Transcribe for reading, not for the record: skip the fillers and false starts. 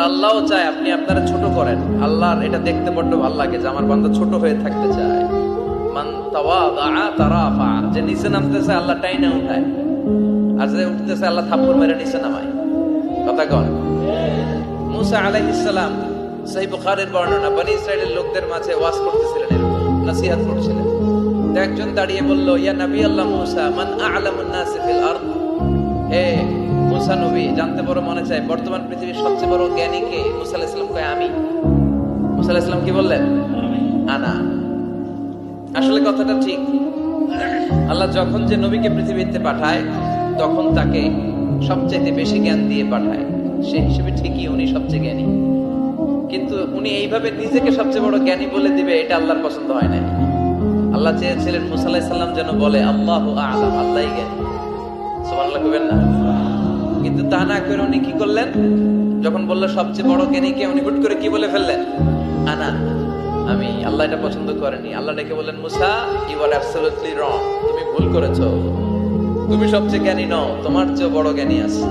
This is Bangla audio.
আল্লাহও চায় আপনি আপনারা ছোট করেন। আল্লাহর এটা দেখতে বড্ড ভালো লাগে যে আমার বান্দা ছোট হয়ে থাকতে চায়। মান তাওয়াদা তারাফা, যে নিচে নামতেছে আল্লাহ টাইনা উঠায়, আর যে উঠতেছে আল্লাহ থাপ্পড় মেরে নিচে নামায়। কথা কন। মুসা আলাইহিস সালাম, সহিহ বুখারীর বর্ণনা, বনি ইসরাইলের লোকদের মাঝে ওয়াজ করতেছিলেন, এরকম নসিহত করছিলেন। তো একজন দাঁড়িয়ে বলল, ইয়া নবী আল্লাহ মুসা, মান আ'লামুন নাসি ফিল আরদ। হে মুসা নবী, জানতে বড় মনে চায় বর্তমান পৃথিবীর সবচেয়ে বড় জ্ঞানী কে? মুসা আলাইহিস সালাম কয় আমি। মুসা আলাইহিস সালাম কি বললেন? আনা। আসলে কথাটা ঠিক। আল্লাহ যখন যে নবীকে পৃথিবীতে পাঠায় তখন তাকে সবচেয়ে বেশি জ্ঞান দিয়ে পাঠায়, সেই হিসেবে ঠিকই উনি সবচেয়ে জ্ঞানী। কিন্তু উনি এইভাবে নিজেকে সবচেয়ে বড় জ্ঞানী বলে দিবে, এটা আল্লাহর পছন্দ হয় না। আল্লাহ চেয়েছিলেন মুসা আলাইহিস সালাম যেন বলে আল্লাহু আ'লাম, আল্লাহই জ্ঞানী। সুবহানাল্লাহ কইবেন না? কিন্তু তা না করে উনি কি করলেন? যখন বলল সবচেয়ে বড় জ্ঞানী কে, উনি হুট করে কি বলে ফেললেন? আনা, আমি। আল্লাহ এটা পছন্দ করেনি। আল্লাহ ডেকে বললেন, মুসা, ইউ আর অ্যাবসলিউটলি রং, তুমি ভুল করেছো। তুমি সবচেয়ে জ্ঞানী নও, তোমার চেয়ে বড় জ্ঞানী আছে।